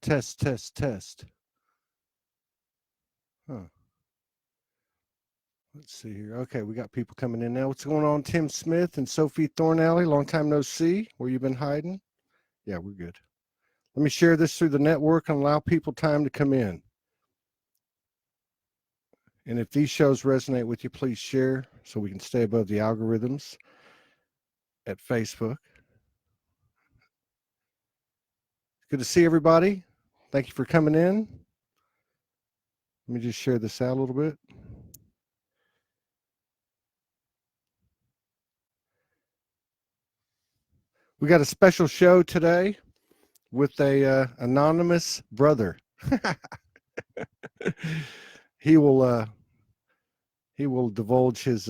Test, test, test. Huh. Let's see here. Okay, we got people coming in now. What's going on, Tim Smith and Sophie Thornalley? Long time no see. Where you been hiding? Yeah, we're good. Let me share this through the network and allow people time to come in. And if these shows resonate with you, please share so we can stay above the algorithms at Facebook. Good to see everybody. Thank you for coming in. Let me just share this out a little bit. We got a special show today with a anonymous brother. He will divulge his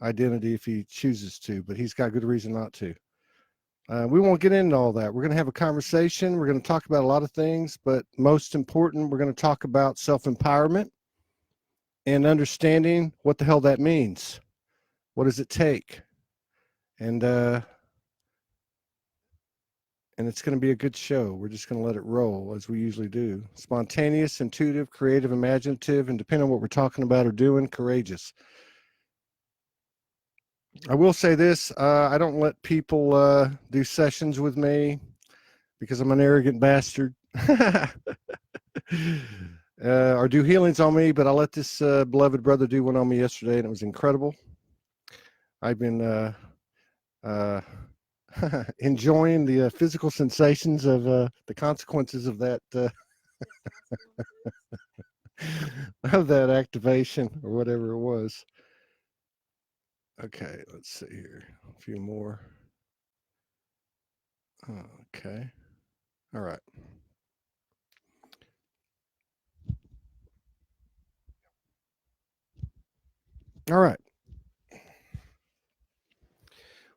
identity if he chooses to, but he's got good reason not to. We won't get into all that. We're going to have a conversation. We're going to talk about a lot of things, but most important, we're going to talk about self-empowerment and understanding what the hell that means. What does it take? And it's going to be a good show. We're just going to let it roll as we usually do. Spontaneous, intuitive, creative, imaginative, and depending on what we're talking about or doing, courageous. I will say this, I don't let people do sessions with me because I'm an arrogant bastard. Or do healings on me, but I let this beloved brother do one on me yesterday, and it was incredible. I've been enjoying the physical sensations of the consequences of that of that activation or whatever it was. Okay, let's see here. A few more. Okay. All right. All right.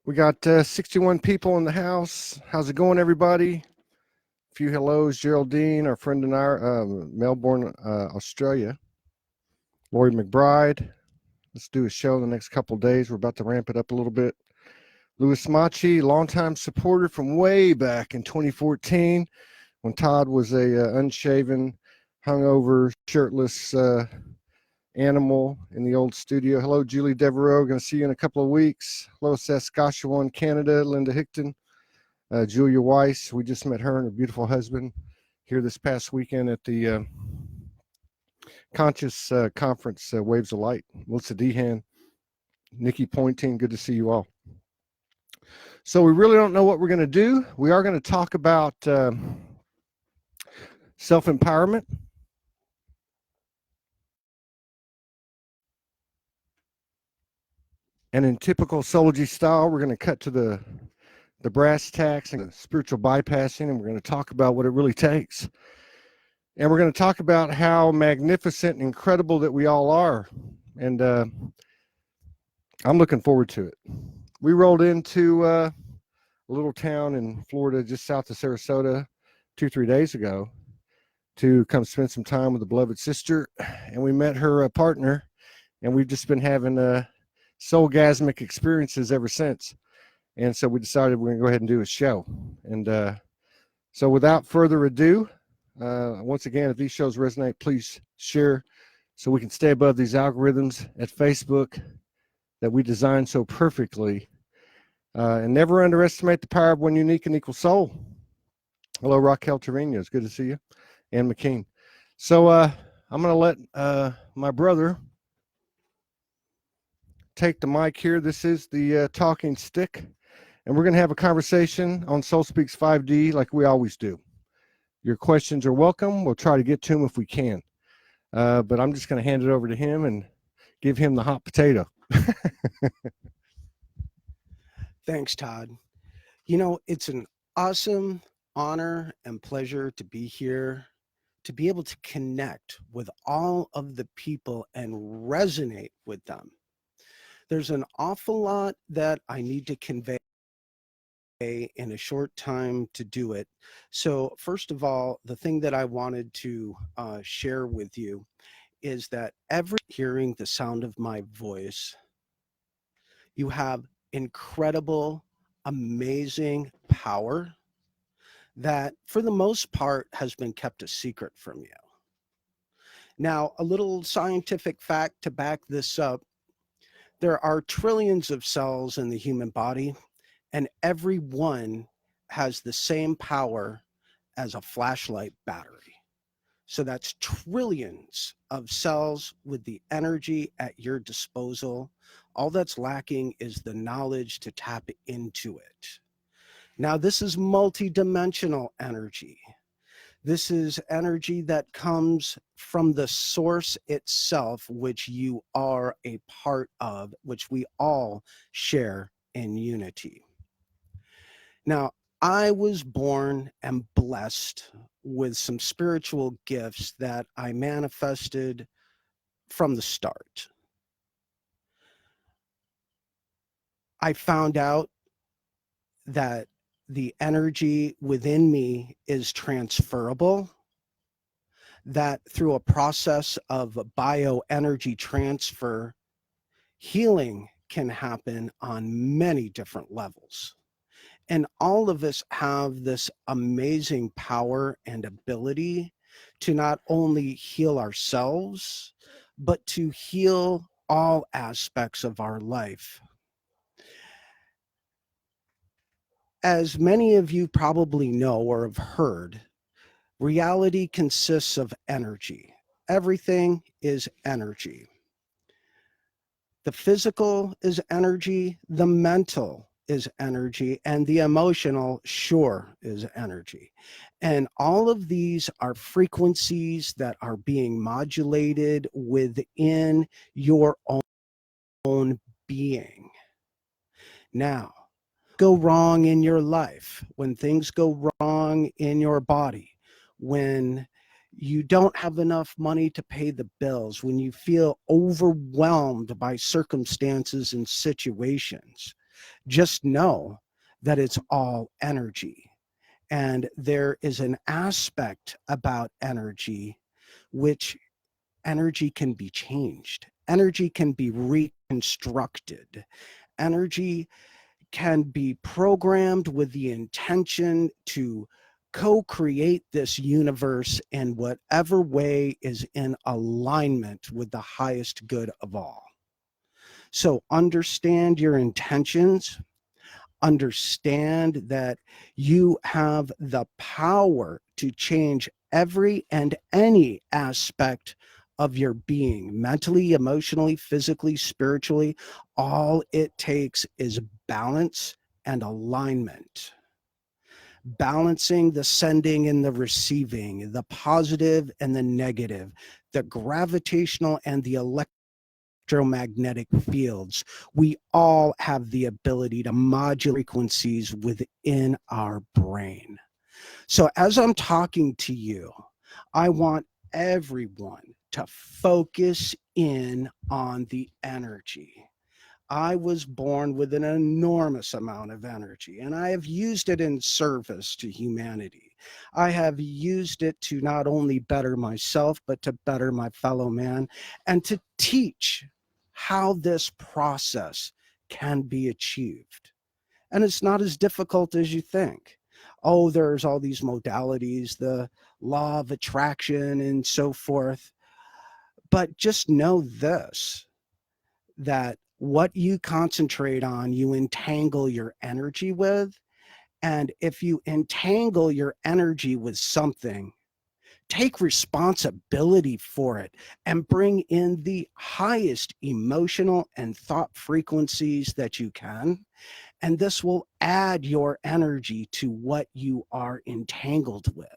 We got 61 people in the house. How's it going, everybody? A few hellos. Geraldine, our friend in our Melbourne, Australia. Lori McBride. Let's do a show in the next couple of days. We're about to ramp it up a little bit. Louis Machi, longtime supporter from way back in 2014 when Todd was a unshaven, hungover, shirtless animal in the old studio. Hello, Julie Devereaux. Going to see you in a couple of weeks. Hello, Saskatchewan, Canada. Linda Hickton. Julia Weiss. We just met her and her beautiful husband here this past weekend at the Conscious Conference, Waves of Light. Melissa Dehan, Nikki Pointing. Good to see you all. So we really don't know what we're going to do. We are going to talk about self-empowerment. And in typical Soulogy style, we're going to cut to the brass tacks and spiritual bypassing, and we're going to talk about what it really takes. And we're going to talk about how magnificent and incredible that we all are. And I'm looking forward to it. We rolled into a little town in Florida just south of Sarasota 2-3 days ago to come spend some time with a beloved sister, and we met her partner, and we've just been having soulgasmic experiences ever since. And so we decided we're going to go ahead and do a show. And so without further ado, once again, if these shows resonate, please share so we can stay above these algorithms at Facebook that we designed so perfectly. And never underestimate the power of one unique and equal soul. Hello, Raquel Trevino. It's good to see you. Ann McKean. So I'm going to let my brother take the mic here. This is the talking stick. And we're going to have a conversation on Soul Speaks 5D like we always do. Your questions are welcome. We'll try to get to them if we can. But I'm just going to hand it over to him and give him the hot potato. Thanks, Todd. You know, it's an awesome honor and pleasure to be here, to be able to connect with all of the people and resonate with them. There's an awful lot that I need to convey in a short time to do it. So first of all, the thing that I wanted to share with you is that every hearing the sound of my voice, you have incredible, amazing power that for the most part has been kept a secret from you. Now, a little scientific fact to back this up: there are trillions of cells in the human body, and every one has the same power as a flashlight battery. So that's trillions of cells with the energy at your disposal. All that's lacking is the knowledge to tap into it. Now, this is multidimensional energy. This is energy that comes from the source itself, which you are a part of, which we all share in unity. Now, I was born and blessed with some spiritual gifts that I manifested from the start. I found out that the energy within me is transferable, that through a process of bioenergy transfer, healing can happen on many different levels. And all of us have this amazing power and ability to not only heal ourselves, but to heal all aspects of our life. As many of you probably know or have heard, reality consists of energy. Everything is energy. The physical is energy, the mental is energy, and the emotional, sure, is energy. And all of these are frequencies that are being modulated within your own being. Now, go wrong in your life, when things go wrong in your body, when you don't have enough money to pay the bills, when you feel overwhelmed by circumstances and situations, just know that it's all energy. And there is an aspect about energy which energy can be changed. Energy can be reconstructed. Energy can be programmed with the intention to co-create this universe in whatever way is in alignment with the highest good of all. So understand your intentions, understand that you have the power to change every and any aspect of your being, mentally, emotionally, physically, spiritually. All it takes is balance and alignment. Balancing the sending and the receiving, the positive and the negative, the gravitational and the electromagnetic fields. We all have the ability to modulate frequencies within our brain. So as I'm talking to you, I want everyone to focus in on the energy. I was born with an enormous amount of energy, and I have used it in service to humanity. I have used it to not only better myself, but to better my fellow man, and to teach how this process can be achieved. And it's not as difficult as you think. Oh, there's all these modalities, the law of attraction and so forth. But just know this, that what you concentrate on, you entangle your energy with. And if you entangle your energy with something, take responsibility for it and bring in the highest emotional and thought frequencies that you can. And this will add your energy to what you are entangled with,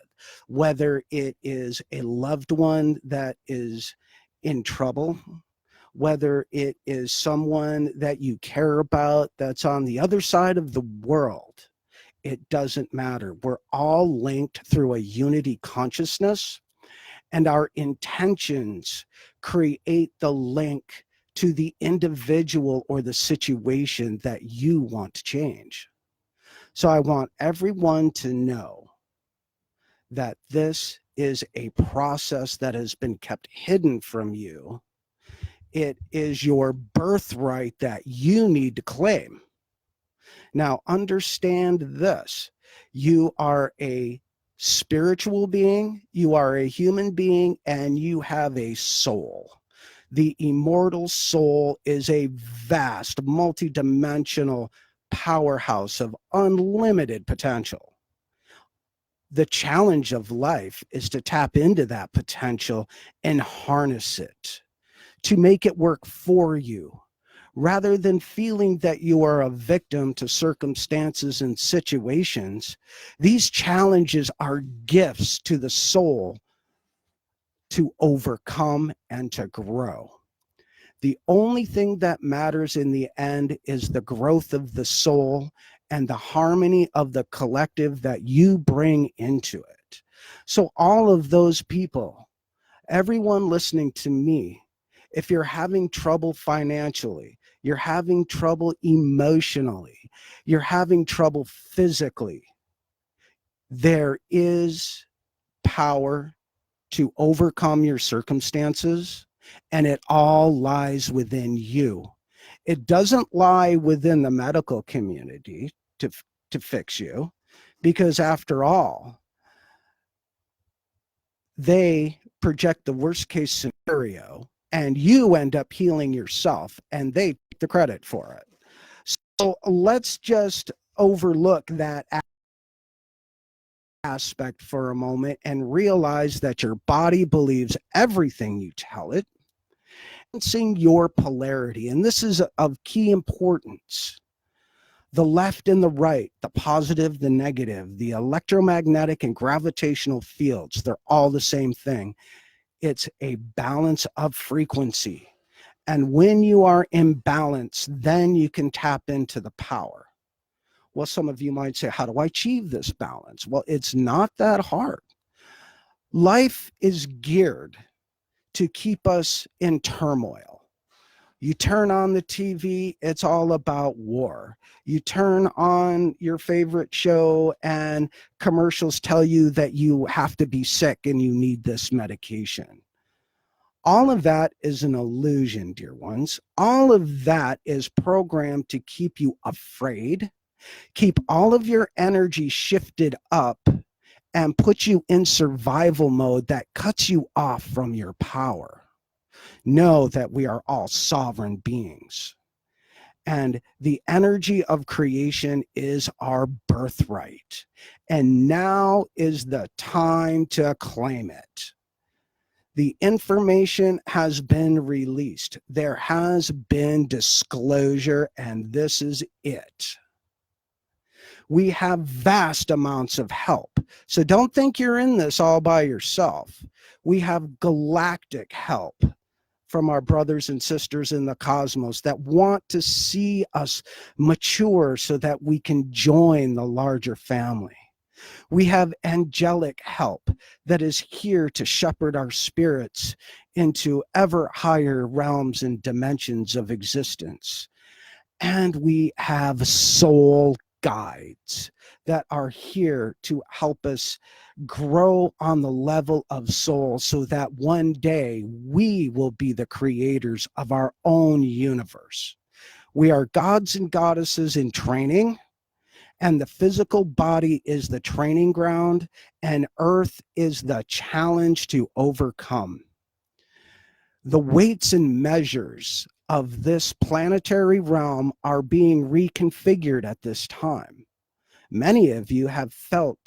whether it is a loved one that is in trouble, whether it is someone that you care about that's on the other side of the world. It doesn't matter. We're all linked through a unity consciousness, and our intentions create the link to the individual or the situation that you want to change. So I want everyone to know that this is a process that has been kept hidden from you. It is your birthright that you need to claim. Now, understand this. You are a spiritual being, you are a human being, and you have a soul. The immortal soul is a vast, multidimensional powerhouse of unlimited potential. The challenge of life is to tap into that potential and harness it, to make it work for you, rather than feeling that you are a victim to circumstances and situations. These challenges are gifts to the soul to overcome and to grow. The only thing that matters in the end is the growth of the soul and the harmony of the collective that you bring into it. So all of those people, everyone listening to me, if you're having trouble financially, you're having trouble emotionally, you're having trouble physically, there is power to overcome your circumstances, and it all lies within you. It doesn't lie within the medical community to fix you, because after all, they project the worst case scenario and you end up healing yourself and they take the credit for it. So let's just overlook that aspect for a moment and realize that your body believes everything you tell it. Seeing your polarity, and this is of key importance. The left and the right, the positive, the negative, the electromagnetic and gravitational fields, they're all the same thing. It's a balance of frequency. And when you are in balance, then you can tap into the power. Well, some of you might say, how do I achieve this balance? Well, it's not that hard. Life is geared to keep us in turmoil. You turn on the TV, it's all about war. You turn on your favorite show and commercials tell you that you have to be sick and you need this medication. All of that is an illusion, dear ones. All of that is programmed to keep you afraid, keep all of your energy shifted up, and put you in survival mode that cuts you off from your power. Know that we are all sovereign beings. And the energy of creation is our birthright. And now is the time to claim it. The information has been released. There has been disclosure, and this is it. We have vast amounts of help. So don't think you're in this all by yourself. We have galactic help from our brothers and sisters in the cosmos that want to see us mature so that we can join the larger family. We have angelic help that is here to shepherd our spirits into ever higher realms and dimensions of existence. And we have soul guides that are here to help us grow on the level of soul so that one day we will be the creators of our own universe. We are gods and goddesses in training, and the physical body is the training ground, and Earth is the challenge to overcome. The weights and measures of this planetary realm are being reconfigured at this time. Many of you have felt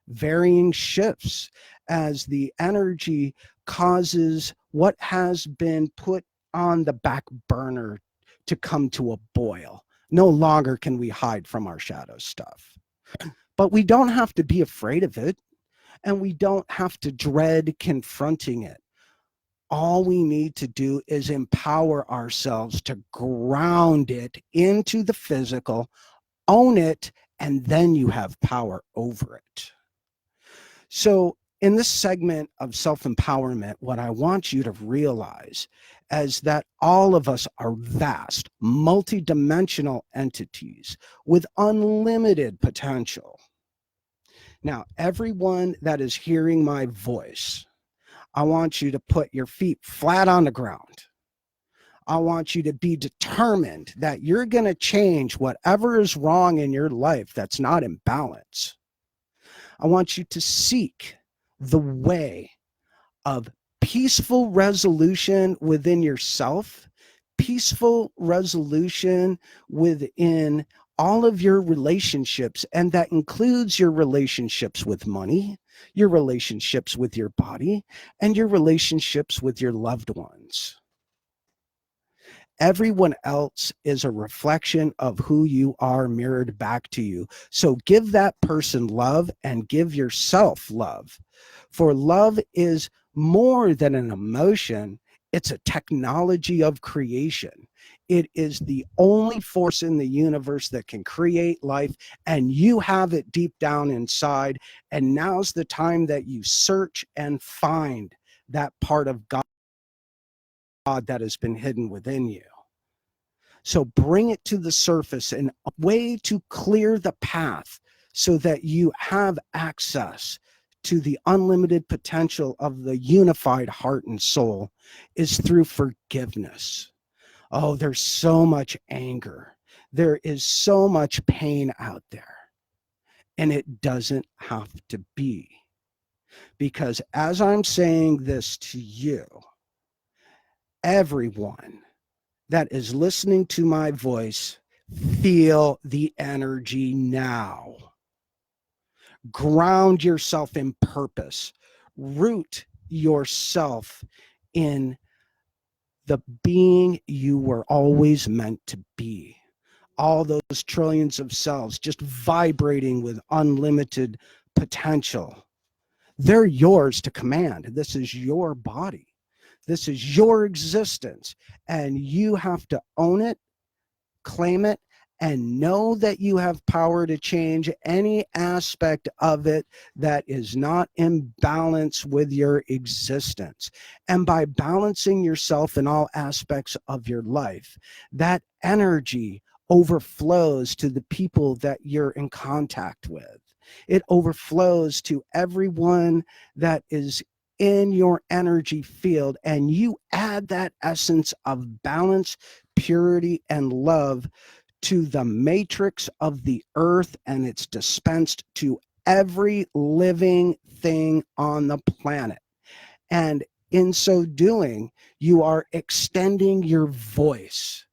varying shifts as the energy causes what has been put on the back burner to come to a boil. No longer can we hide from our shadow stuff. But we don't have to be afraid of it, and we don't have to dread confronting it. All we need to do is empower ourselves to ground it into the physical, own it, and then you have power over it. So in this segment of self-empowerment, what I want you to realize is that all of us are vast, multidimensional entities with unlimited potential. Now, everyone that is hearing my voice, I want you to put your feet flat on the ground. I want you to be determined that you're going to change whatever is wrong in your life that's not in balance. I want you to seek the way of peaceful resolution within yourself, peaceful resolution within all of your relationships. And that includes your relationships with money, your relationships with your body, and your relationships with your loved ones. Everyone else is a reflection of who you are mirrored back to you. So give that person love and give yourself love. For love is more than an emotion, it's a technology of creation. It is the only force in the universe that can create life, and you have it deep down inside. And now's the time that you search and find that part of God that has been hidden within you. So bring it to the surface and a way to clear the path so that you have access to the unlimited potential of the unified heart and soul is through forgiveness. Oh, there's so much anger. There is so much pain out there. And it doesn't have to be. Because as I'm saying this to you, everyone that is listening to my voice, feel the energy now. Ground yourself in purpose. Root yourself in the being you were always meant to be. All those trillions of cells just vibrating with unlimited potential. They're yours to command. This is your body. This is your existence, and you have to own it, claim it, and know that you have power to change any aspect of it that is not in balance with your existence. And by balancing yourself in all aspects of your life, that energy overflows to the people that you're in contact with. It overflows to everyone that is in your energy field, and you add that essence of balance, purity, and love to the matrix of the earth, and it's dispensed to every living thing on the planet. And in so doing, you are extending your voice.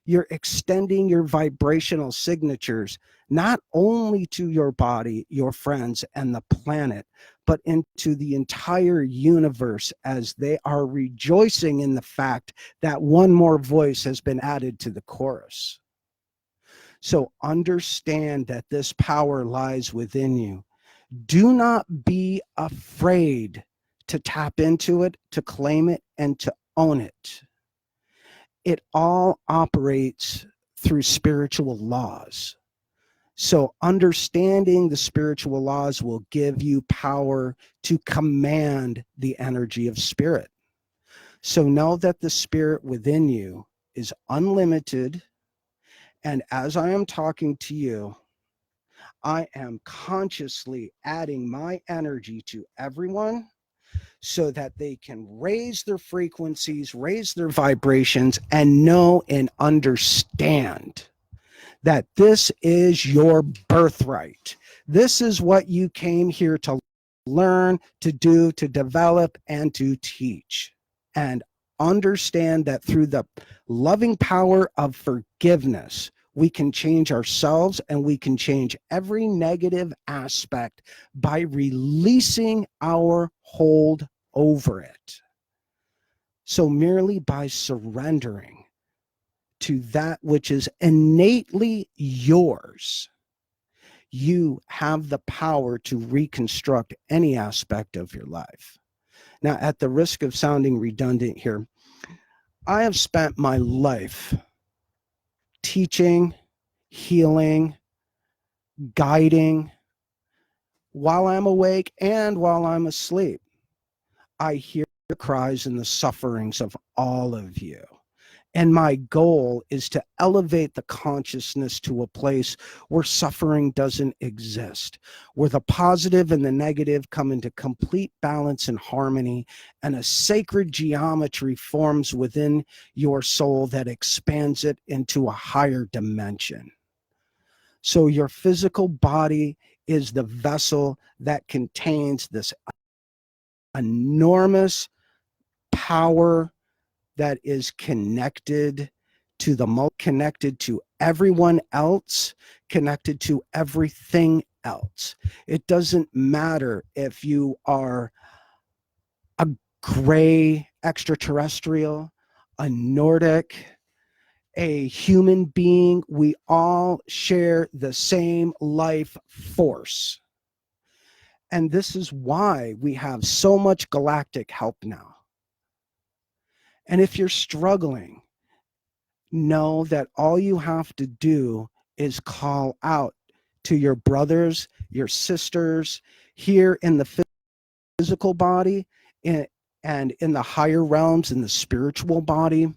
You're extending your vibrational signatures, not only to your body, your friends, and the planet, but into the entire universe as they are rejoicing in the fact that one more voice has been added to the chorus. So understand that this power lies within you. Do not be afraid to tap into it, to claim it, and to own it. It all operates through spiritual laws. So understanding the spiritual laws will give you power to command the energy of spirit. So know that the spirit within you is unlimited. And as I am talking to you, I am consciously adding my energy to everyone so that they can raise their frequencies, raise their vibrations, and know and understand that this is your birthright. This is what you came here to learn, to do, to develop, and to teach. And understand that through the loving power of forgiveness, we can change ourselves and we can change every negative aspect by releasing our hold over it. So merely by surrendering to that which is innately yours, you have the power to reconstruct any aspect of your life. Now, at the risk of sounding redundant here, I have spent my life teaching, healing, guiding while I'm awake and while I'm asleep. I hear the cries and the sufferings of all of you. And my goal is to elevate the consciousness to a place where suffering doesn't exist, where the positive and the negative come into complete balance and harmony, and a sacred geometry forms within your soul that expands it into a higher dimension. So your physical body is the vessel that contains this enormous power that is connected to connected to everyone else, connected to everything else. It doesn't matter if you are a gray extraterrestrial, a Nordic, a human being. We all share the same life force. And this is why we have so much galactic help now. And if you're struggling, know that all you have to do is call out to your brothers, your sisters here in the physical body and in the higher realms, in the spiritual body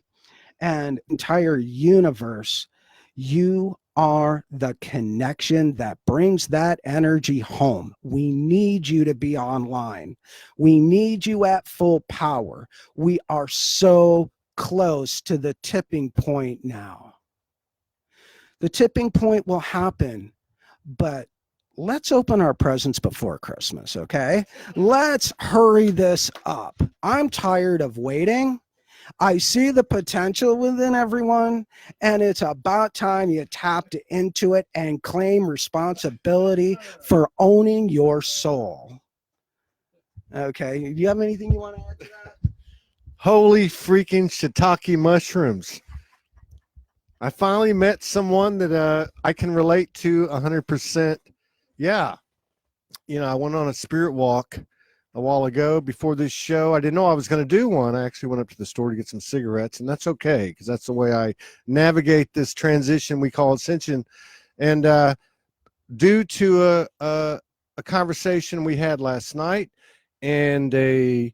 and entire universe. You are the connection that brings that energy home. We need you to be online. We need you at full power. We are so close to the tipping point now. The tipping point will happen, but let's open our presents before Christmas, okay? Let's hurry this up. I'm tired of waiting. I see the potential within everyone, and it's about time you tapped into it and claim responsibility for owning your soul. Okay, do you have anything you want to add to that? Holy freaking shiitake mushrooms. I finally met someone that I can relate to 100%. Yeah. You know, I went on a spirit walk a while ago before this show. I didn't know I was going to do one. I actually went up to the store to get some cigarettes, and that's okay because that's the way I navigate this transition we call Ascension. And due to a conversation we had last night and a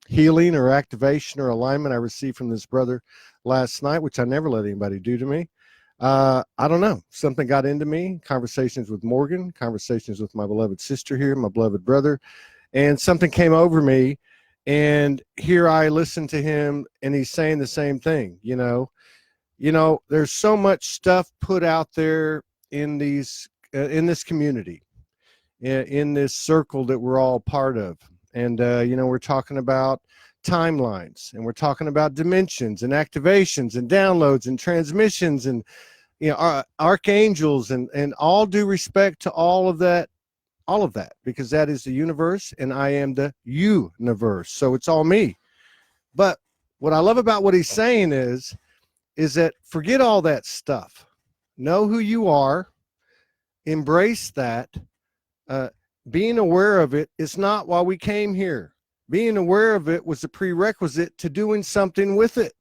healing or activation or alignment I received from this brother last night, which I never let anybody do to me. I don't know. Something got into me. Conversations with Morgan, conversations with my beloved sister here, my beloved brother, and something came over me. And here I listened to him, and he's saying the same thing. You know, there's so much stuff put out there in these in this community, in this circle that we're all part of. And you know, we're talking about timelines, and we're talking about dimensions and activations and downloads and transmissions and, you know, archangels and all due respect to all of that, because that is the universe and I am the universe. So it's all me. But what I love about what he's saying is that forget all that stuff. Know who you are. Embrace that. Being aware of it is not why we came here. Being aware of it was a prerequisite to doing something with it.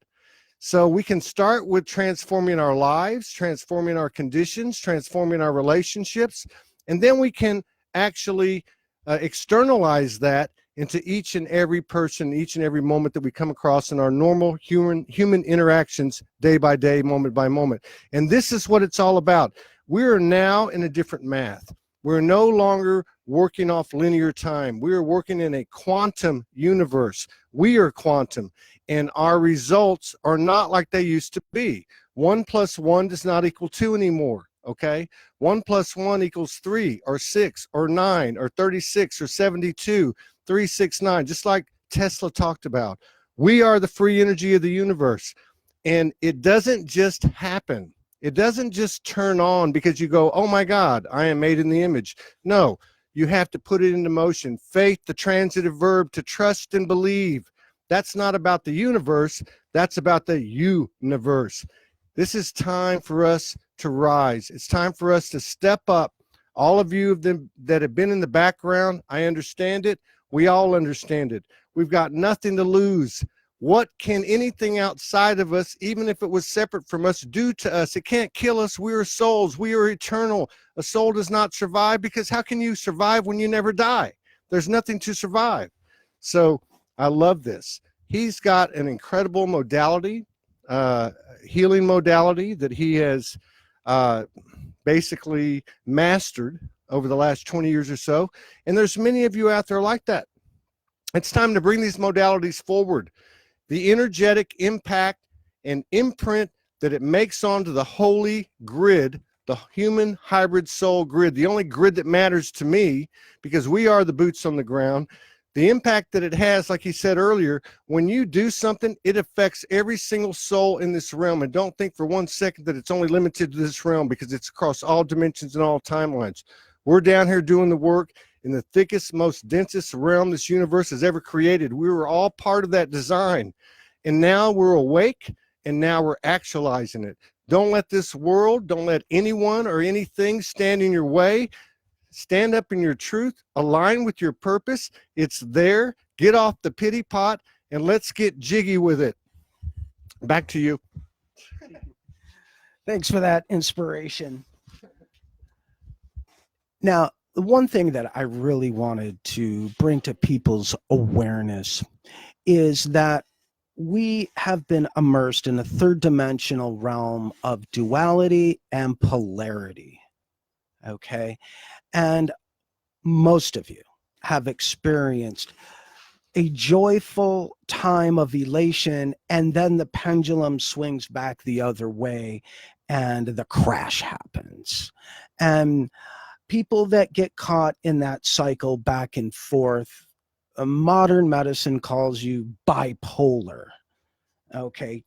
So we can start with transforming our lives, transforming our conditions, transforming our relationships, and then we can actually externalize that into each and every person, each and every moment that we come across in our normal human interactions, day by day, moment by moment. And this is what it's all about. We are now in a different math. We're no longer working off linear time. We are working in a quantum universe. We are quantum, and our results are not like they used to be. 1 + 1 does not equal 2 anymore, okay? 1 + 1 equals 3 or 6 or 9 or 36 or 72, 369, just like Tesla talked about. We are the free energy of the universe, and it doesn't just happen. It doesn't just turn on because you go, oh my God, I am made in the image. No, you have to put it into motion. Faith, the transitive verb, to trust and believe. That's not about the universe. That's about the universe. This is time for us to rise. It's time for us to step up. All of you that have been in the background, I understand it. We all understand it. We've got nothing to lose. What can anything outside of us, even if it was separate from us, do to us? It can't kill us. We are souls. We are eternal. A soul does not survive, because how can you survive when you never die? There's nothing to survive. So I love this. He's got an incredible modality, healing modality that he has basically mastered over the last 20 years or so. And there's many of you out there like that. It's time to bring these modalities forward. The energetic impact and imprint that it makes onto the holy grid the human hybrid soul grid, the only grid that matters to me, because we are the boots on the ground. The impact that it has, like he said earlier, when you do something, it affects every single soul in this realm. And don't think for 1 second that it's only limited to this realm, because it's across all dimensions and all timelines. We're down here doing the work in the thickest, most densest realm this universe has ever created. We were all part of that design. And now we're awake, and now we're actualizing it. Don't let this world, don't let anyone or anything stand in your way. Stand up in your truth, align with your purpose. It's there. Get off the pity pot, and let's get jiggy with it. Back to you. Thanks for that inspiration. Now, the one thing that I really wanted to bring to people's awareness is that we have been immersed in a third dimensional realm of duality and polarity. Okay. And most of you have experienced a joyful time of elation, and then the pendulum swings back the other way and the crash happens. And people that get caught in that cycle back and forth, modern medicine calls you bipolar. Okay.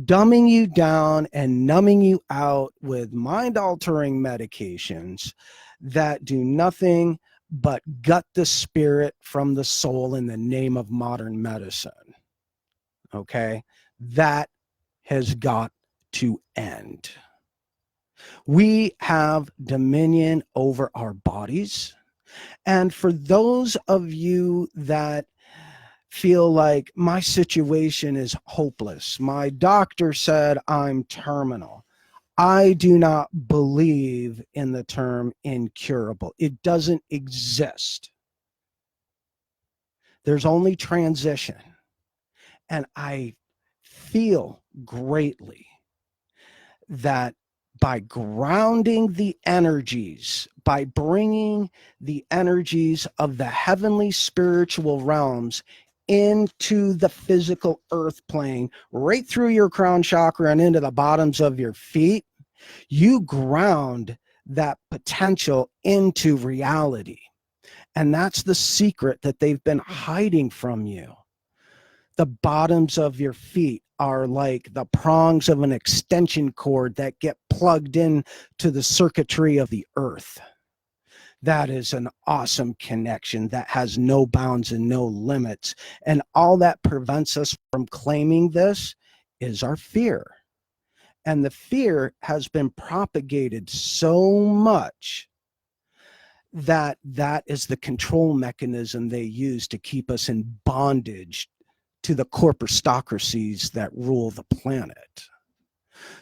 Dumbing you down and numbing you out with mind-altering medications that do nothing but gut the spirit from the soul in the name of modern medicine. Okay? That has got to end. We have dominion over our bodies. And for those of you that feel like my situation is hopeless, my doctor said I'm terminal, I do not believe in the term incurable. It doesn't exist. There's only transition. And I feel greatly that by grounding the energies, by bringing the energies of the heavenly spiritual realms into the physical earth plane, right through your crown chakra and into the bottoms of your feet, you ground that potential into reality. And that's the secret that they've been hiding from you. The bottoms of your feet are like the prongs of an extension cord that get plugged in to the circuitry of the earth. That is an awesome connection that has no bounds and no limits. And all that prevents us from claiming this is our fear. And the fear has been propagated so much that that is the control mechanism they use to keep us in bondage to the corporocracies that rule the planet.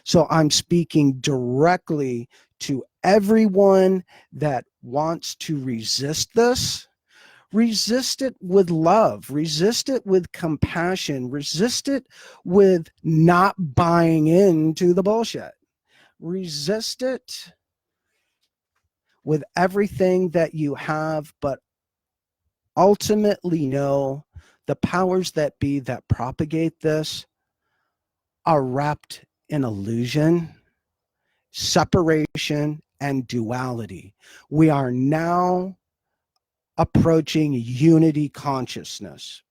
So I'm speaking directly to everyone that wants to resist this. Resist it with love, resist it with compassion, resist it with not buying into the bullshit. Resist it with everything that you have, but ultimately know the powers that be that propagate this are wrapped in illusion, separation, and duality. We are now approaching unity consciousness.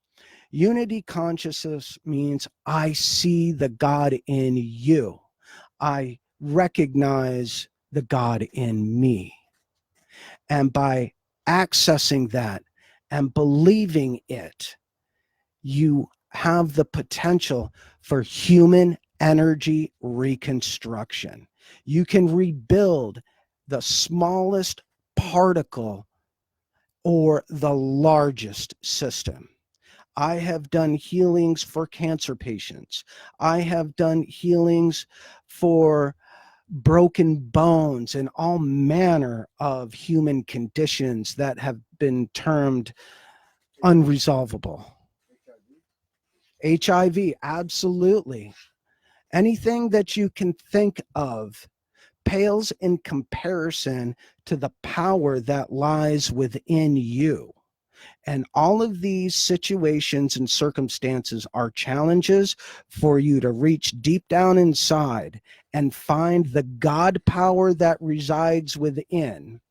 Unity consciousness means I see the God in you. I recognize the God in me. And by accessing that and believing it, you have the potential for human energy reconstruction. You can rebuild the smallest particle or the largest system. I have done healings for cancer patients. I have done healings for broken bones and all manner of human conditions that have been termed unresolvable. HIV, absolutely. Anything that you can think of pales in comparison to the power that lies within you. And all of these situations and circumstances are challenges for you to reach deep down inside and find the God power that resides within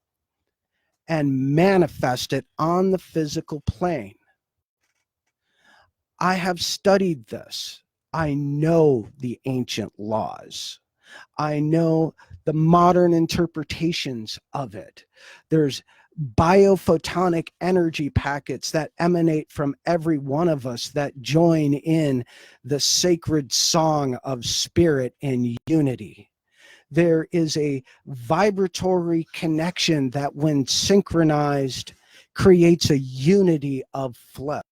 and manifest it on the physical plane. I have studied this. I know the ancient laws. I know the modern interpretations of it. There's biophotonic energy packets that emanate from every one of us that join in the sacred song of spirit and unity. There is a vibratory connection that, when synchronized, creates a unity of flow.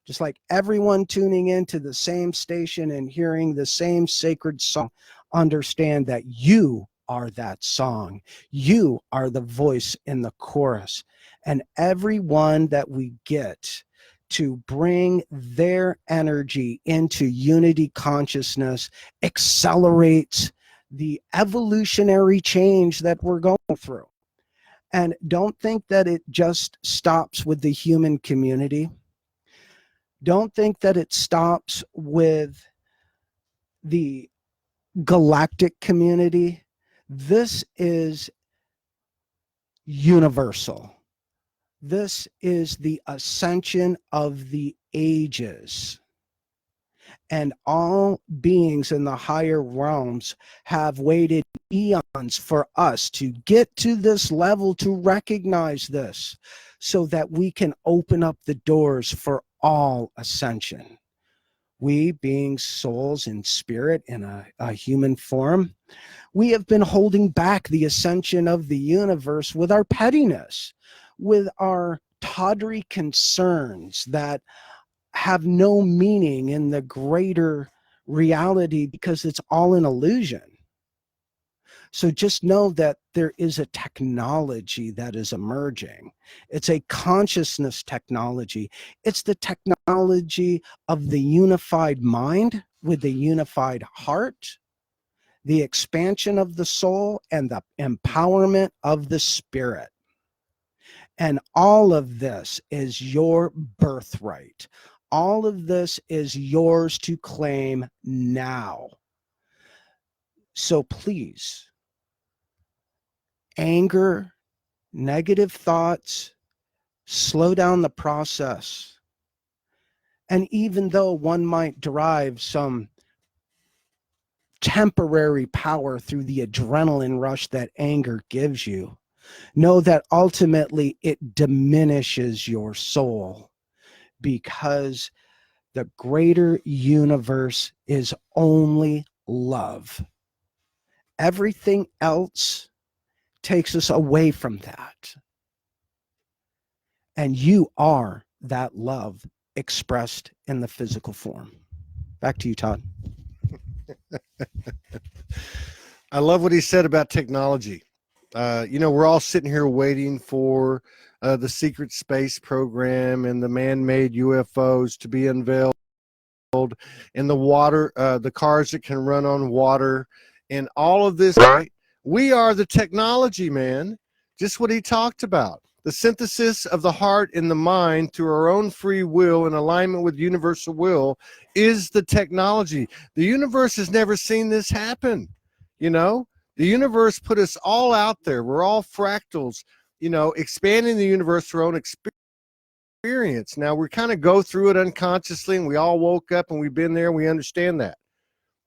Just like everyone tuning into the same station and hearing the same sacred song, understand that you are that song. You are the voice in the chorus. And everyone that we get to bring their energy into unity consciousness accelerates the evolutionary change that we're going through. And don't think that it just stops with the human community. Don't think that it stops with the galactic community. This is universal. This is the ascension of the ages. And all beings in the higher realms have waited eons for us to get to this level, to recognize this, so that we can open up the doors for all ascension. We, being souls in spirit in a human form, we have been holding back the ascension of the universe with our pettiness, with our tawdry concerns that have no meaning in the greater reality, because it's all an illusion. So just know that there is a technology that is emerging. It's a consciousness technology. It's the technology of the unified mind with the unified heart, the expansion of the soul, and the empowerment of the spirit. And all of this is your birthright. All of this is yours to claim now. So please, anger, negative thoughts, slow down the process. And even though one might derive some temporary power through the adrenaline rush that anger gives you, know that ultimately it diminishes your soul, because the greater universe is only love. Everything else takes us away from that. And you are that love expressed in the physical form. Back to you, Todd. I love what he said about technology. We're all sitting here waiting for the secret space program and the man-made UFOs to be unveiled, and the water, the cars that can run on water, and all of this. Right? We are the technology, man. Just what he talked about. The synthesis of the heart and the mind through our own free will in alignment with universal will is the technology. The universe has never seen this happen. The universe put us all out there. We're all fractals, expanding the universe through our own experience. Now we kind of go through it unconsciously, and we all woke up and we've been there and we understand that.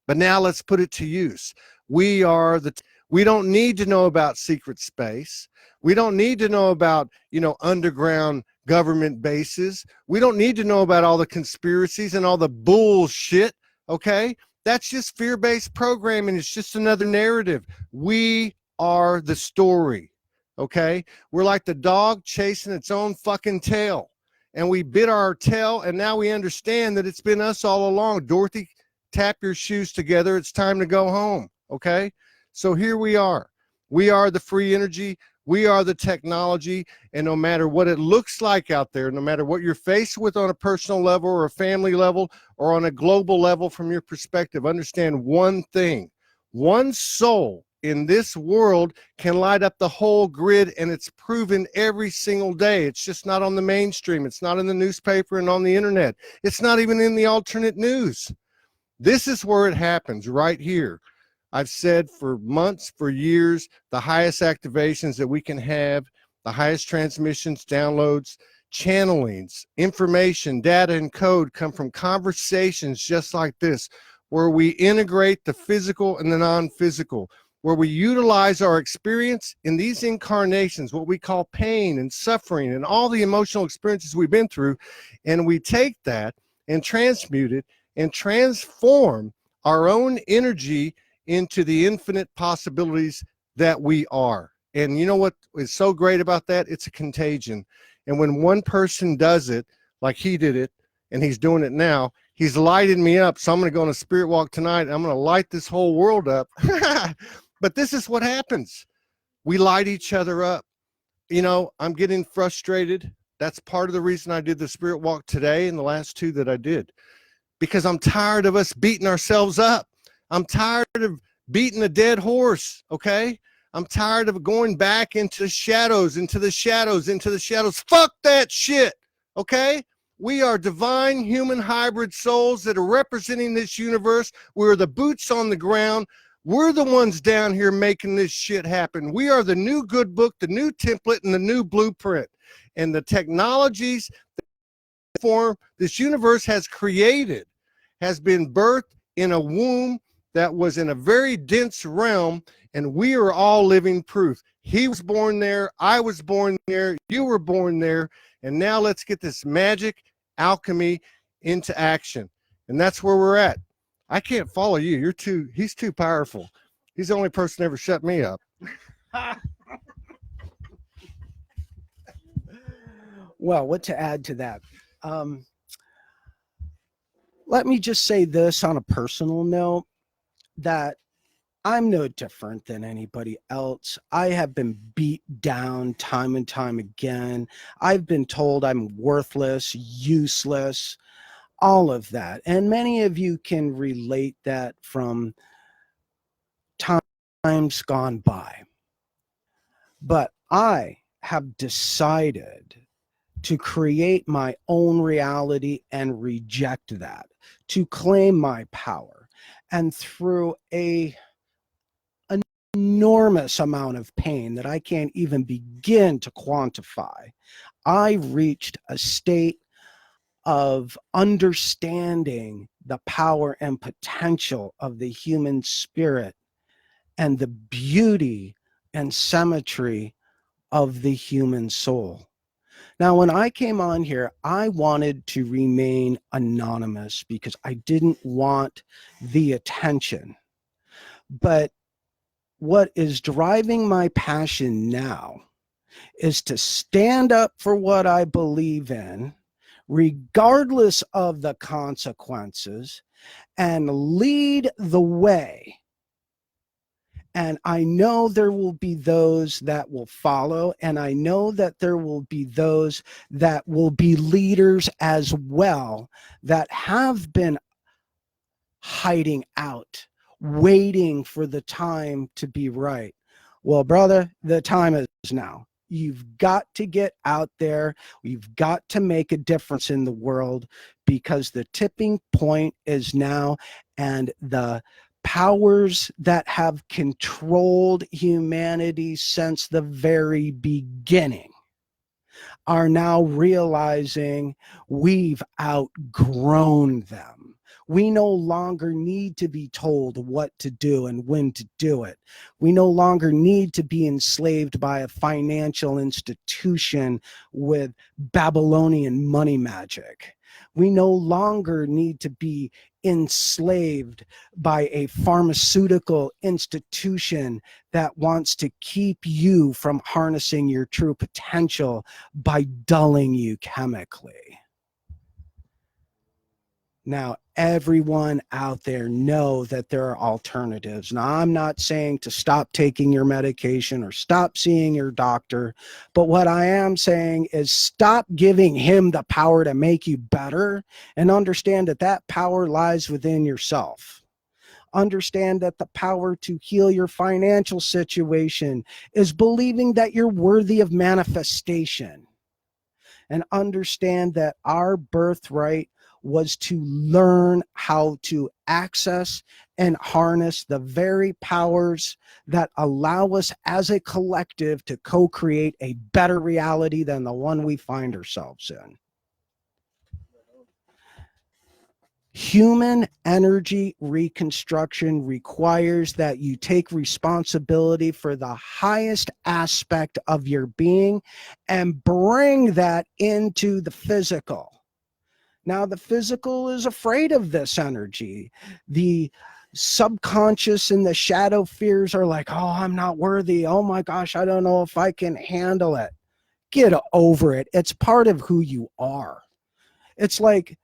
But now let's put it to use. We don't need to know about secret space. We don't need to know about, underground government bases. We don't need to know about all the conspiracies and all the bullshit, okay? That's just fear-based programming. It's just another narrative. We are the story, okay? We're like the dog chasing its own fucking tail. And we bit our tail, and now we understand that it's been us all along. Dorothy, tap your shoes together. It's time to go home, okay? So here we are. We are the free energy. We are the technology. And no matter what it looks like out there, no matter what you're faced with on a personal level or a family level or on a global level from your perspective, understand one thing. One soul in this world can light up the whole grid, and it's proven every single day. It's just not on the mainstream. It's not in the newspaper and on the internet. It's not even in the alternate news. This is where it happens, right here. I've said for months, for years, the highest activations that we can have, the highest transmissions, downloads, channelings, information, data, and code come from conversations just like this, where we integrate the physical and the non-physical, where we utilize our experience in these incarnations, what we call pain and suffering and all the emotional experiences we've been through, and we take that and transmute it and transform our own energy into the infinite possibilities that we are. And you know what is so great about that? It's a contagion. And when one person does it, like he did it, and he's doing it now, he's lighting me up. So I'm going to go on a spirit walk tonight, and I'm going to light this whole world up. But this is what happens. We light each other up. You know, I'm getting frustrated. That's part of the reason I did the spirit walk today and the last two that I did, because I'm tired of us beating ourselves up. I'm tired of beating a dead horse, okay? I'm tired of going back into the shadows, into the shadows, into the shadows. Fuck that shit, okay? We are divine human hybrid souls that are representing this universe. We're the boots on the ground. We're the ones down here making this shit happen. We are the new good book, the new template, and the new blueprint. And the technologies that form this universe has created has been birthed in a womb that was in a very dense realm, and we are all living proof. He was born there, I was born there, you were born there, and now let's get this magic alchemy into action. And that's where we're at. I can't follow you. He's too powerful. He's the only person that ever shut me up. Well, what to add to that? Let me just say this on a personal note, that I'm no different than anybody else. I have been beat down time and time again. I've been told I'm worthless, useless, all of that. And many of you can relate that from times gone by. But I have decided to create my own reality and reject that, to claim my power. And through an enormous amount of pain that I can't even begin to quantify, I reached a state of understanding the power and potential of the human spirit and the beauty and symmetry of the human soul. Now, when I came on here, I wanted to remain anonymous because I didn't want the attention. But what is driving my passion now is to stand up for what I believe in, regardless of the consequences, and lead the way. And I know there will be those that will follow, and I know that there will be those that will be leaders as well, that have been hiding out, waiting for the time to be right. Well, brother, the time is now. You've got to get out there. We've got to make a difference in the world, because the tipping point is now, and the powers that have controlled humanity since the very beginning are now realizing we've outgrown them. We no longer need to be told what to do and when to do it. We no longer need to be enslaved by a financial institution with Babylonian money magic. We no longer need to be enslaved by a pharmaceutical institution that wants to keep you from harnessing your true potential by dulling you chemically. Now, everyone out there know that there are alternatives. Now, I'm not saying to stop taking your medication or stop seeing your doctor, but what I am saying is stop giving him the power to make you better, and understand that that power lies within yourself. Understand that the power to heal your financial situation is believing that you're worthy of manifestation. And understand that our birthright was to learn how to access and harness the very powers that allow us as a collective to co-create a better reality than the one we find ourselves in. Human energy reconstruction requires that you take responsibility for the highest aspect of your being and bring that into the physical. Now, the physical is afraid of this energy. The subconscious and the shadow fears are like, oh, I'm not worthy. Oh my gosh, I don't know if I can handle it. Get over it. It's part of who you are. It's like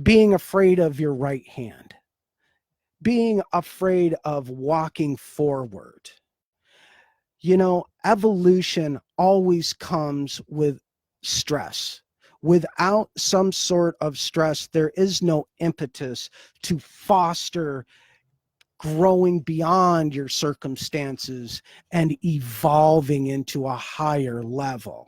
being afraid of your right hand, being afraid of walking forward. You know, evolution always comes with stress. Without some sort of stress, there is no impetus to foster growing beyond your circumstances and evolving into a higher level.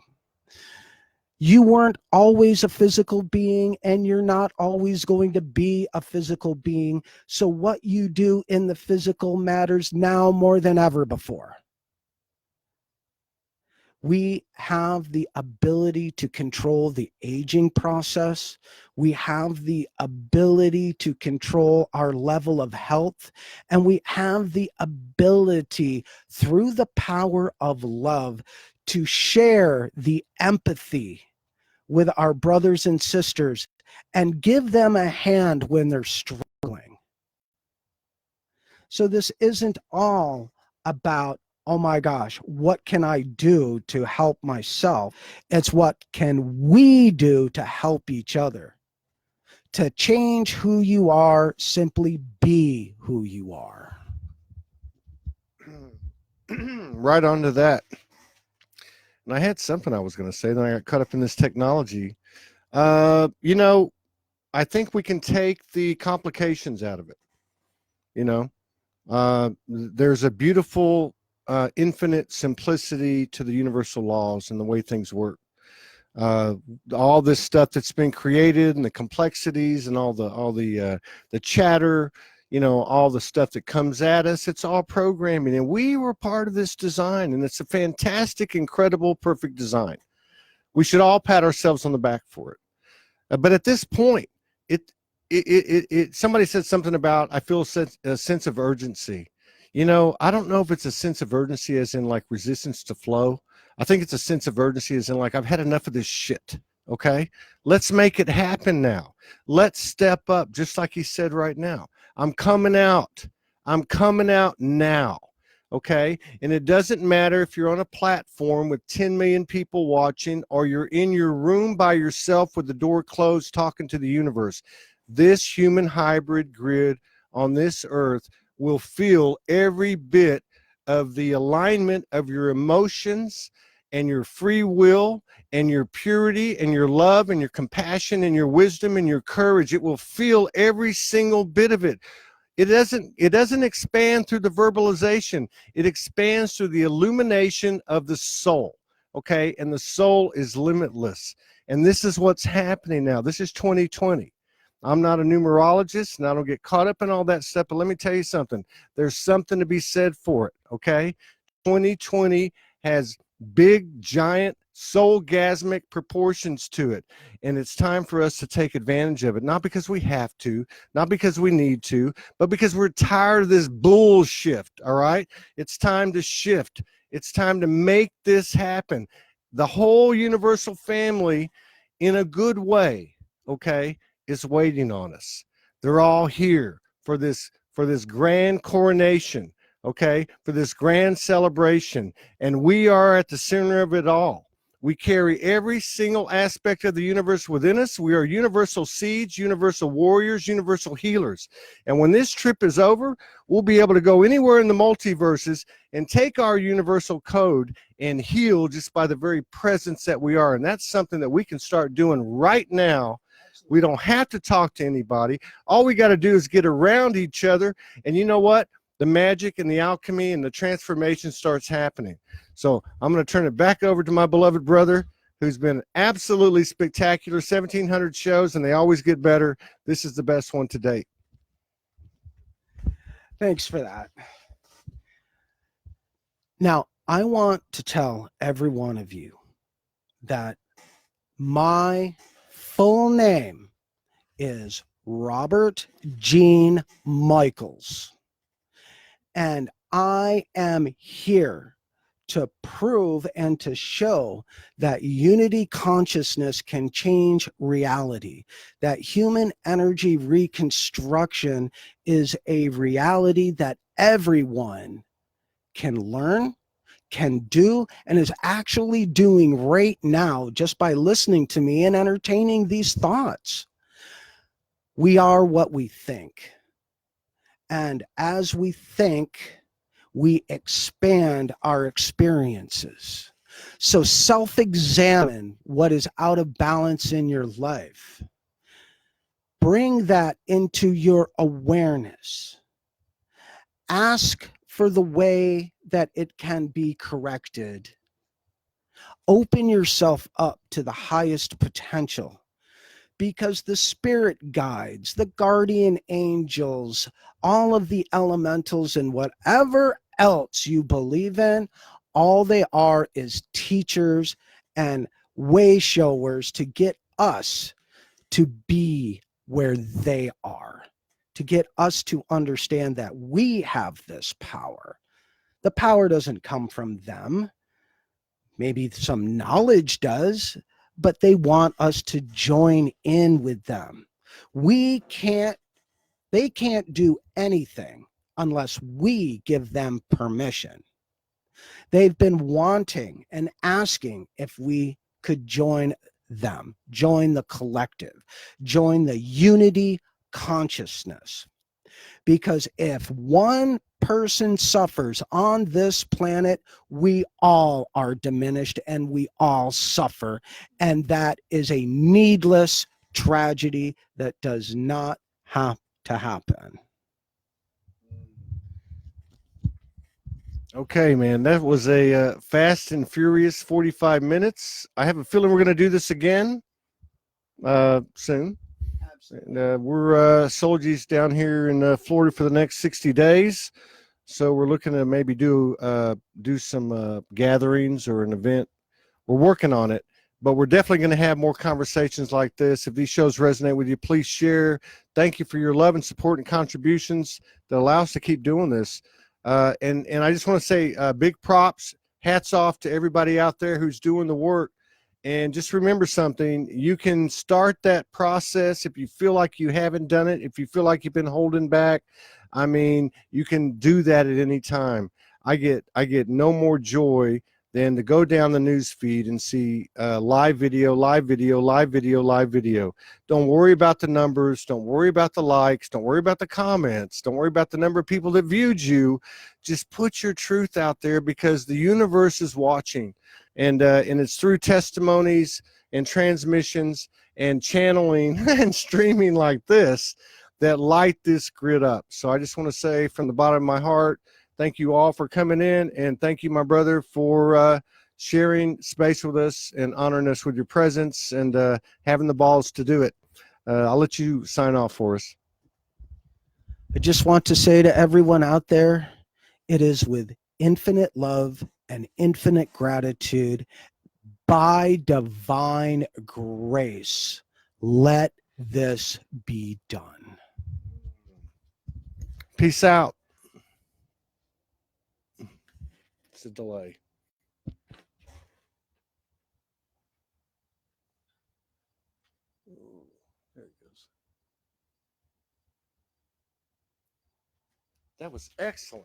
You weren't always a physical being, and you're not always going to be a physical being. So what you do in the physical matters now more than ever before. We have the ability to control the aging process. We have the ability to control our level of health. And we have the ability, through the power of love, to share the empathy with our brothers and sisters and give them a hand when they're struggling. So this isn't all about, oh my gosh, what can I do to help myself? It's what can we do to help each other? To change who you are, simply be who you are. Right on to that. And I had something I was going to say, then I got caught up in this technology. You know, I think we can take the complications out of it. You know, there's a beautiful, infinite simplicity to the universal laws and the way things work. All this stuff that's been created and the complexities and all the chatter, you know, all the stuff that comes at us, it's all programming, and we were part of this design, and it's a fantastic, incredible, perfect design. We should all pat ourselves on the back for it. But at this point, somebody said something about, I feel a sense of urgency. You know, I don't know if it's a sense of urgency as in like resistance to flow. I think it's a sense of urgency as in like, I've had enough of this shit. Okay, let's make it happen now. Let's step up, just like he said right now. I'm coming out. I'm coming out now. Okay, and it doesn't matter if you're on a platform with 10 million people watching or you're in your room by yourself with the door closed talking to the universe. This human hybrid grid on this earth will feel every bit of the alignment of your emotions and your free will and your purity and your love and your compassion and your wisdom and your courage. It will feel every single bit of it. It doesn't expand through the verbalization. It expands through the illumination of the soul. Okay, and the soul is limitless. And this is what's happening now. This is 2020. I'm not a numerologist and I don't get caught up in all that stuff, but let me tell you something. There's something to be said for it, okay? 2020 has big, giant, soulgasmic proportions to it, and it's time for us to take advantage of it, not because we have to, not because we need to, but because we're tired of this bullshit, all right? It's time to shift. It's time to make this happen. The whole universal family, in a good way, okay, is waiting on us. They're all here for this grand coronation, okay, for this grand celebration, and we are at the center of it all. We carry every single aspect of the universe within us. We are universal seeds, universal warriors, universal healers. And when this trip is over, we'll be able to go anywhere in the multiverses and take our universal code and heal just by the very presence that we are. And that's something that we can start doing right now We don't have to talk to anybody. All we got to do is get around each other. And you know what? The magic and the alchemy and the transformation starts happening. So I'm going to turn it back over to my beloved brother, who's been absolutely spectacular. 1,700 shows, and they always get better. This is the best one to date. Thanks for that. Now, I want to tell every one of you that my full name is Robert Gene Michaels, and I am here to prove and to show that unity consciousness can change reality, that human energy reconstruction is a reality that everyone can learn, can do, and is actually doing right now just by listening to me and entertaining these thoughts. We are what we think. And as we think, we expand our experiences. So self-examine what is out of balance in your life. Bring that into your awareness. Ask for the way that it can be corrected. Open yourself up to the highest potential, because the spirit guides, the guardian angels, all of the elementals, and whatever else you believe in, all they are is teachers and way showers to get us to be where they are, to get us to understand that we have this power. The power doesn't come from them. Maybe some knowledge does, but they want us to join in with them. They can't do anything unless we give them permission. They've been wanting and asking if we could join them, join the collective, join the unity consciousness. Because if one person suffers on this planet, we all are diminished and we all suffer. And that is a needless tragedy that does not have to happen. Okay, man, that was a fast and furious 45 minutes. I have a feeling we're going to do this again soon. And, we're Soulogy's down here in Florida for the next 60 days. So we're looking to maybe do some gatherings or an event. We're working on it, but we're definitely going to have more conversations like this. If these shows resonate with you, please share. Thank you for your love and support and contributions that allow us to keep doing this. And I just want to say big props, hats off to everybody out there who's doing the work. And just remember something, you can start that process if you feel like you haven't done it, if you feel like you've been holding back. I mean, you can do that at any time. I get no more joy than to go down the news feed and see live video, live video, live video, live video. Don't worry about the numbers. Don't worry about the likes. Don't worry about the comments. Don't worry about the number of people that viewed you. Just put your truth out there, because the universe is watching. And it's through testimonies and transmissions and channeling and streaming like this that light this grid up. So I just want to say from the bottom of my heart, thank you all for coming in, and thank you, my brother, for sharing space with us and honoring us with your presence and having the balls to do it. I'll let you sign off for us. I just want to say to everyone out there, it is with infinite love and infinite gratitude, by divine grace, let this be done. Peace out. It's a delay. There it goes. That was excellent.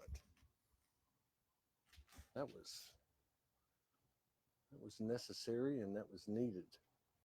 That was necessary and that was needed.